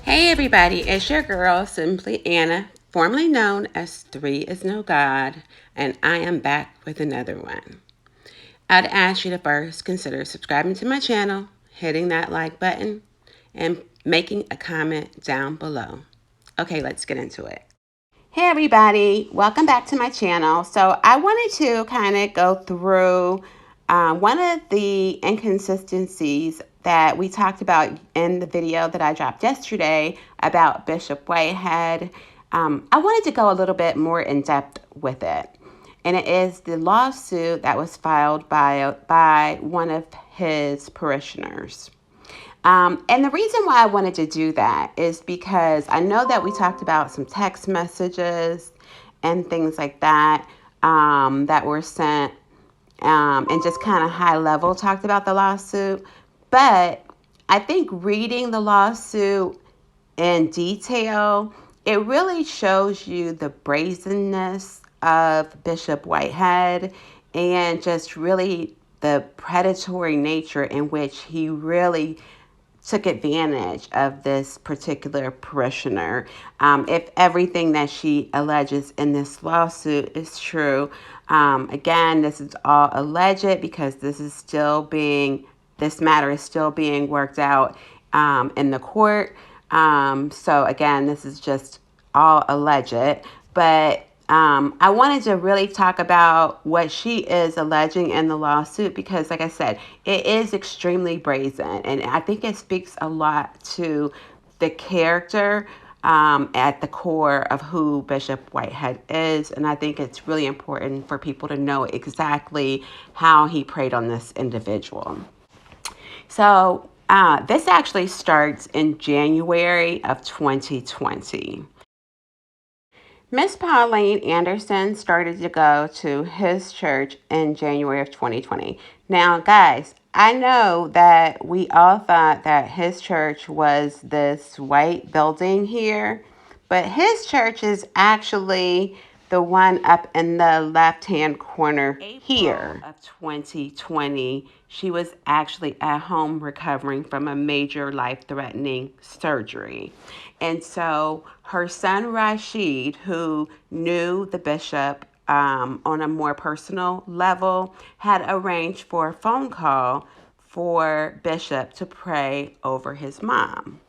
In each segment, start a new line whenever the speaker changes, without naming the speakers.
Hey everybody, it's your girl, Simply Anna, formerly known as Three is No God, and I am back with another one. I'd ask you to first consider subscribing to my channel, hitting that like button, and making a comment down below. Okay, let's get into it. Hey everybody, welcome back to my channel. So I wanted to kind of go through one of the inconsistencies that we talked about in the video that I dropped yesterday about Bishop Whitehead. I wanted to go a little bit more in depth with it. And it is the lawsuit that was filed by one of his parishioners. And the reason why I wanted to do that is because I know that we talked about some text messages and things like that that were sent and just kind of high level talked about the lawsuit. But I think reading the lawsuit in detail, it really shows you the brazenness of Bishop Whitehead and just really the predatory nature in which he really took advantage of this particular parishioner. If everything that she alleges in this lawsuit is true, again, this is all alleged because this matter is still being worked out in the court. So again, this is just all alleged, but I wanted to really talk about what she is alleging in the lawsuit because, like I said, it is extremely brazen. And I think it speaks a lot to the character at the core of who Bishop Whitehead is. And I think it's really important for people to know exactly how he preyed on this individual. So this actually starts in January of 2020. Miss Pauline Anderson started to go to his church in January of 2020. Now, guys, I know that we all thought that his church was this white building here, but his church is actually the one up in the left-hand corner here. Of 2020, she was actually at home recovering from a major life-threatening surgery. And so her son Rashid, who knew the bishop on a more personal level, had arranged for a phone call for Bishop to pray over his mom.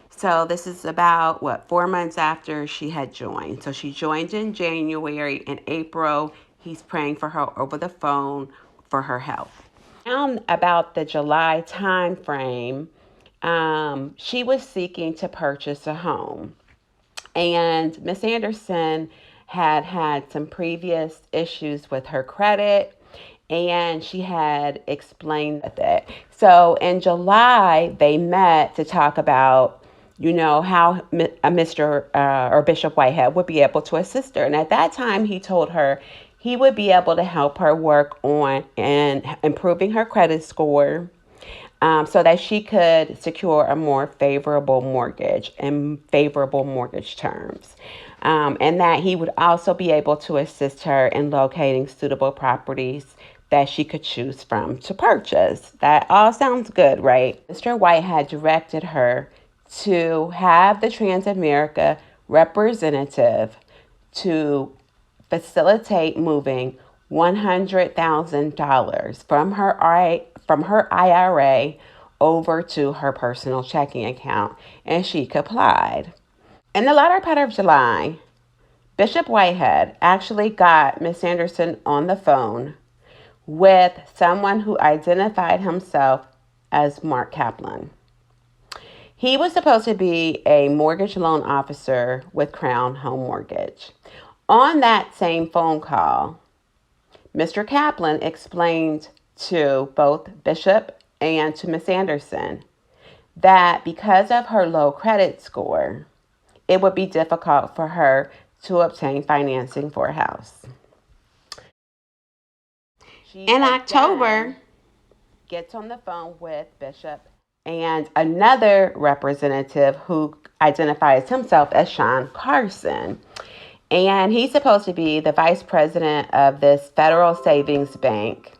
So this is about, 4 months after she had joined. So she joined in January. In April, he's praying for her over the phone for her health. Around about the July time frame, she was seeking to purchase a home. And Miss Anderson had some previous issues with her credit, and she had explained that. So in July, they met to talk about, how Mr. Or Bishop Whitehead would be able to assist her. And at that time, he told her he would be able to help her work on and improving her credit score, so that she could secure a more favorable mortgage and favorable mortgage terms. And that he would also be able to assist her in locating suitable properties that she could choose from to purchase. That all sounds good, right? Mr. Whitehead directed her to have the Transamerica representative to facilitate moving $100,000 from her IRA over to her personal checking account, and she complied. In the latter part of July, Bishop Whitehead actually got Miss Anderson on the phone with someone who identified himself as Mark Kaplan. He was supposed to be a mortgage loan officer with Crown Home Mortgage. On that same phone call, Mr. Kaplan explained to both Bishop and to Miss Anderson that because of her low credit score, it would be difficult for her to obtain financing for a house. In October, gets on the phone with Bishop and another representative who identifies himself as Sean Carson. And he's supposed to be the vice president of this federal savings bank.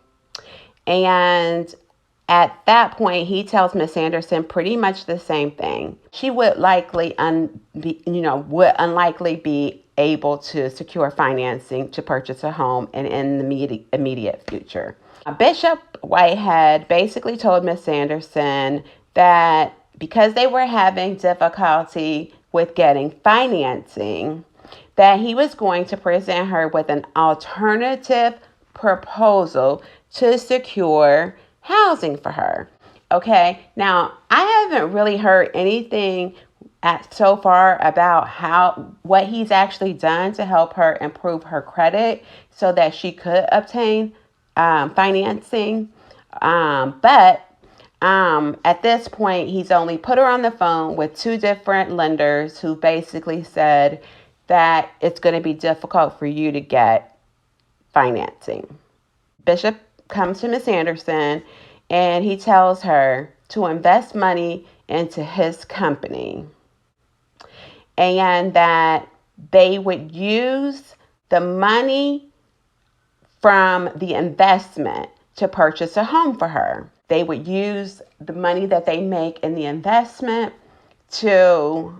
And At that point, he tells Miss Anderson pretty much the same thing. She would would unlikely be able to secure financing to purchase a home and in the immediate future. Bishop Whitehead basically told Miss Anderson that because they were having difficulty with getting financing, that he was going to present her with an alternative proposal to secure housing for her. Okay, now I haven't really heard anything so far about what he's actually done to help her improve her credit so that she could obtain financing. But at this point, he's only put her on the phone with two different lenders who basically said that it's going to be difficult for you to get financing. Bishop comes to Miss Anderson and he tells her to invest money into his company and that they would use the money from the investment to purchase a home for her. They would use the money that they make in the investment to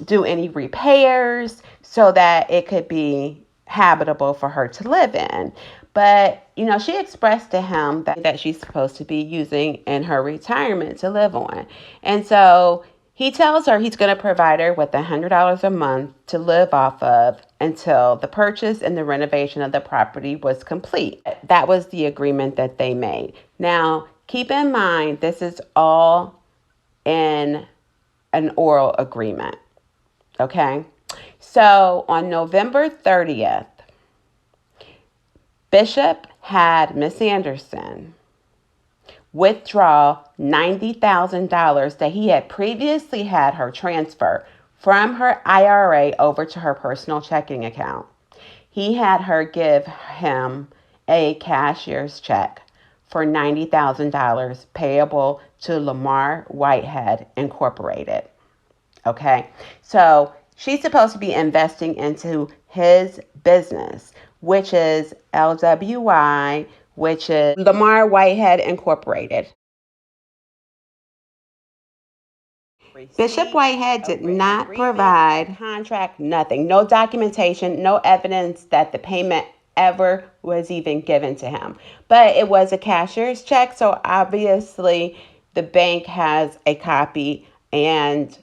do any repairs so that it could be habitable for her to live in. But, she expressed to him that she's supposed to be using in her retirement to live on. And so he tells her he's going to provide her with $100 a month to live off of until the purchase and the renovation of the property was complete. That was the agreement that they made. Now, keep in mind, this is all in an oral agreement. Okay? So on November 30th, Bishop had Miss Anderson withdraw $90,000 that he had previously had her transfer from her IRA over to her personal checking account. He had her give him a cashier's check for $90,000 payable to Lomar Whitehead Incorporated. Okay, so she's supposed to be investing into his business, which is LWI, which is Lomar Whitehead Incorporated. Bishop Whitehead did not provide contract, nothing, no documentation, no evidence that the payment ever was even given to him. But it was a cashier's check, so obviously the bank has a copy, and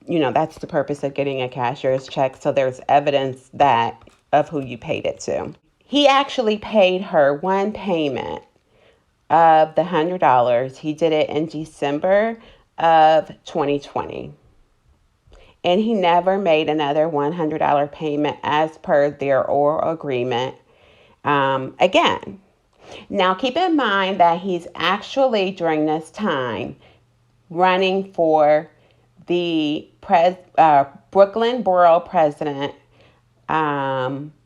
that's the purpose of getting a cashier's check, so there's evidence of who you paid it to. He actually paid her one payment of the $100. He did it in December of 2020. And he never made another $100 payment as per their oral agreement again. Now, keep in mind that he's actually, during this time, running for the Brooklyn Borough President,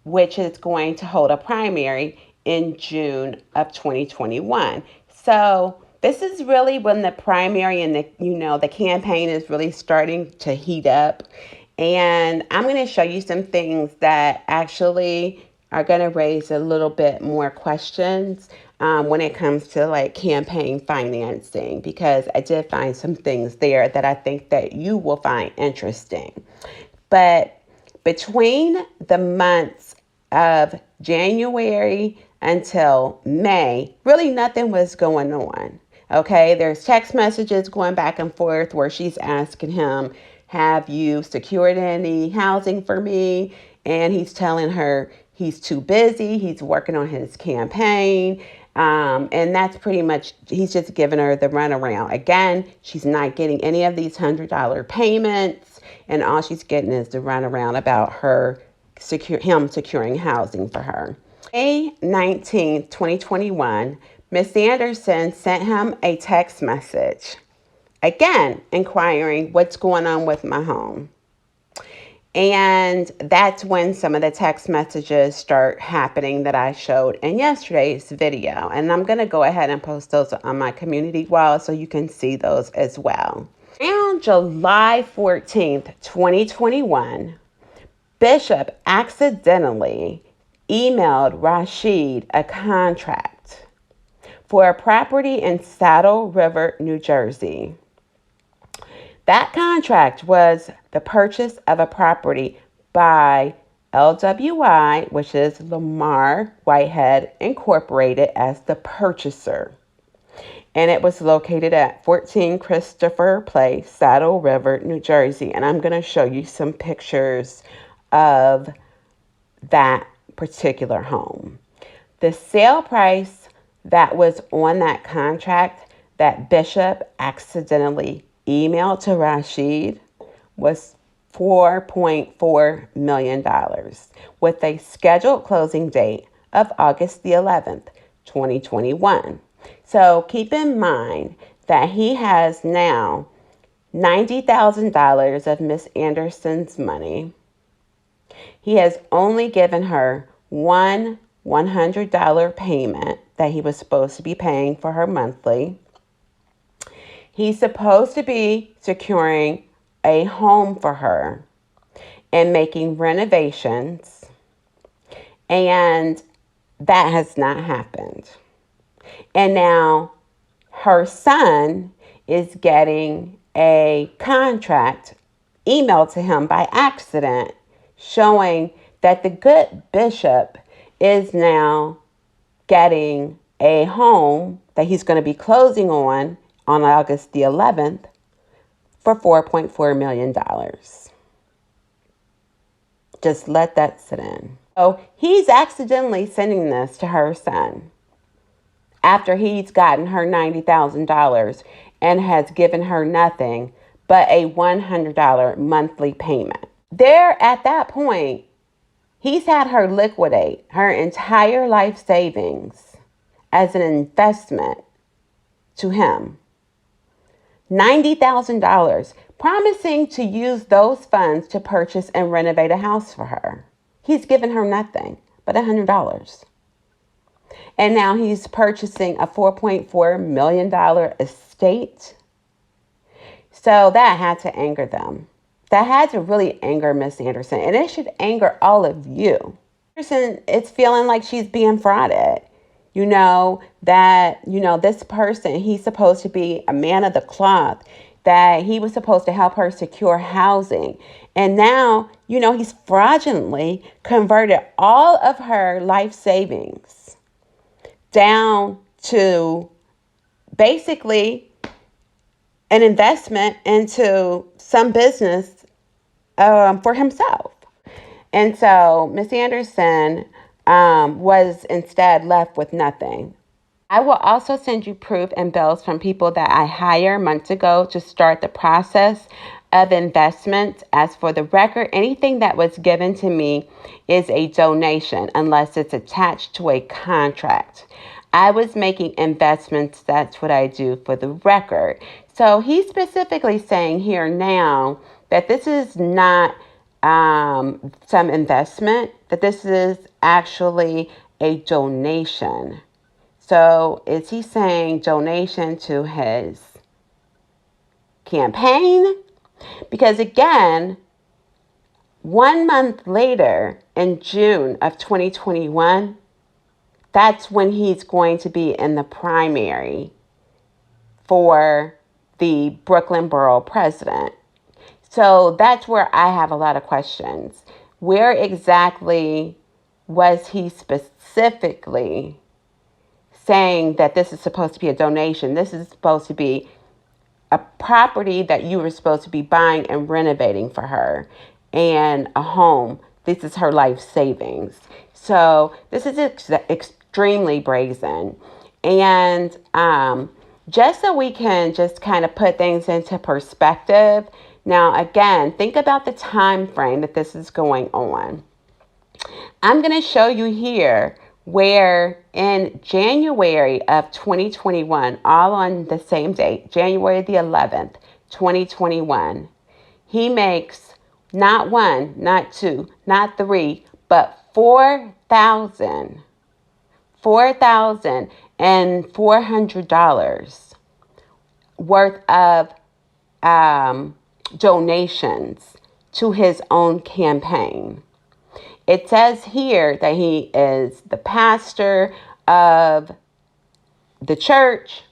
which is going to hold a primary in June of 2021. So this is really when the primary and the campaign is really starting to heat up. And I'm going to show you some things that actually are going to raise a little bit more questions when it comes to campaign financing, because I did find some things there that I think that you will find interesting. But between the months of January until May, really nothing was going on. Okay, there's text messages going back and forth where she's asking him, have you secured any housing for me? And he's telling her he's too busy. He's working on his campaign. And that's pretty much, he's just giving her the runaround. Again, she's not getting any of these $100 payments. And all she's getting is the runaround about him securing housing for her. May 19th, 2021, Miss Anderson sent him a text message, again, inquiring what's going on with my home. And that's when some of the text messages start happening that I showed in yesterday's video. And I'm going to go ahead and post those on my community wall so you can see those as well. On July 14th, 2021, Bishop accidentally emailed Rashid a contract for a property in Saddle River, New Jersey. That contract was the purchase of a property by LWI, which is Lomar Whitehead Incorporated, as the purchaser. And it was located at 14 Christopher Place, Saddle River, New Jersey. And I'm going to show you some pictures of that particular home. The sale price that was on that contract that Bishop accidentally emailed to Rashid was $4.4 million with a scheduled closing date of August the 11th, 2021. So keep in mind that he has now $90,000 of Miss Anderson's money. He has only given her one $100 payment that he was supposed to be paying for her monthly. He's supposed to be securing a home for her and making renovations, and that has not happened. And now her son is getting a contract emailed to him by accident showing that the good Bishop is now getting a home that he's going to be closing on August the 11th for $4.4 million. Just let that sit in. So he's accidentally sending this to her son after he's gotten her $90,000 and has given her nothing but a $100 monthly payment. There, at that point, he's had her liquidate her entire life savings as an investment to him. $90,000, promising to use those funds to purchase and renovate a house for her. He's given her nothing but $100. And now he's purchasing a $4.4 million estate. So that had to anger them. That had to really anger Miss Anderson. And it should anger all of you. Anderson, it's feeling like she's being frauded. This person, he's supposed to be a man of the cloth, that he was supposed to help her secure housing. And now, he's fraudulently converted all of her life savings down to basically an investment into some business for himself. And so Miss Anderson was instead left with nothing. I will also send you proof and bills from people that I hired months ago to start the process of investment. As for the record, anything that was given to me is a donation unless it's attached to a contract. I was making investments. That's what I do, for the record. So he's specifically saying here now that this is not some investment, that this is actually a donation. So is he saying donation to his campaign? Because again, 1 month later, in June of 2021, that's when he's going to be in the primary for the Brooklyn Borough president. So that's where I have a lot of questions. Where exactly was he specifically saying that this is supposed to be a donation? This is supposed to be a property that you were supposed to be buying and renovating for her, and a home. This is her life savings. So this is extremely brazen. And just so we can just kind of put things into perspective. Now, again, think about the time frame that this is going on. I'm going to show you here where in January of 2021, all on the same date, January the 11th, 2021, he makes not one, not two, not three, but $4,400 worth of donations to his own campaign. It says here that he is the pastor of the church.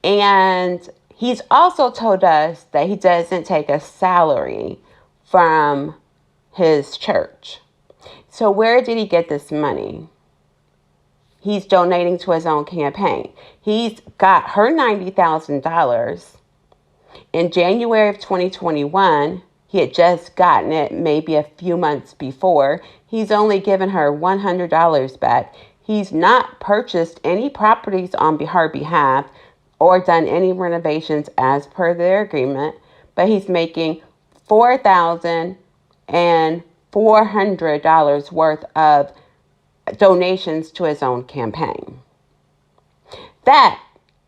And he's also told us that he doesn't take a salary from his church. So where did he get this money? He's donating to his own campaign. He's got her $90,000. In January of 2021, he had just gotten it maybe a few months before. He's only given her $100 back. He's not purchased any properties on her behalf or done any renovations as per their agreement, but he's making $4,400 worth of donations to his own campaign. That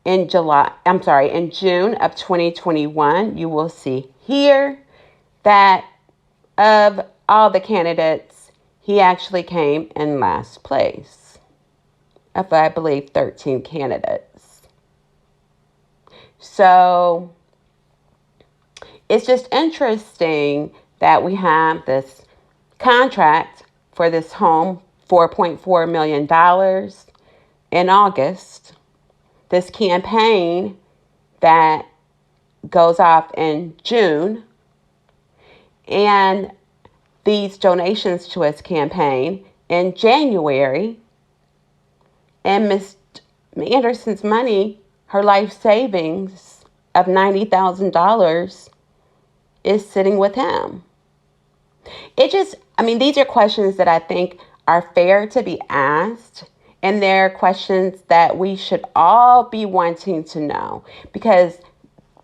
in June of 2021, you will see here that of all the candidates, he actually came in last place of, I believe, 13 candidates. So it's just interesting that we have this contract for this home, $4.4 million in August. This campaign that goes off in June, and these donations to his campaign in January, and Miss Anderson's money, her life savings of $90,000 is sitting with him. These are questions that I think are fair to be asked. And they're questions that we should all be wanting to know. Because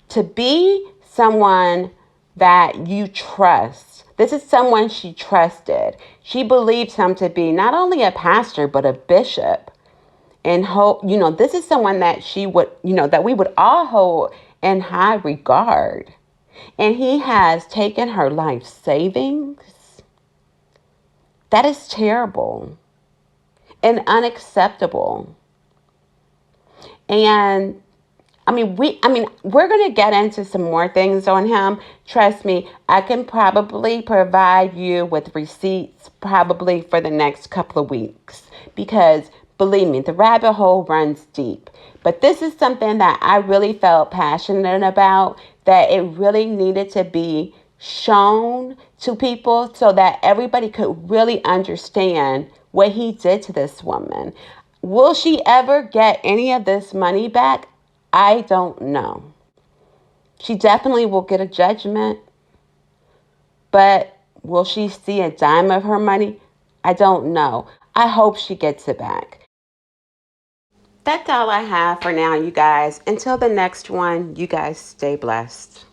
to be someone that you trust, this is someone she trusted. She believed him to be not only a pastor, but a bishop. And this is someone that that we would all hold in high regard. And he has taken her life savings. That is terrible and unacceptable. And we're going to get into some more things on him. Trust me, I can probably provide you with receipts probably for the next couple of weeks, because believe me, the rabbit hole runs deep. But this is something that I really felt passionate about, that it really needed to be shown to people so that everybody could really understand what he did to this woman. Will she ever get any of this money back? I don't know. She definitely will get a judgment, but will she see a dime of her money? I don't know. I hope she gets it back. That's all I have for now, you guys. Until the next one, you guys stay blessed.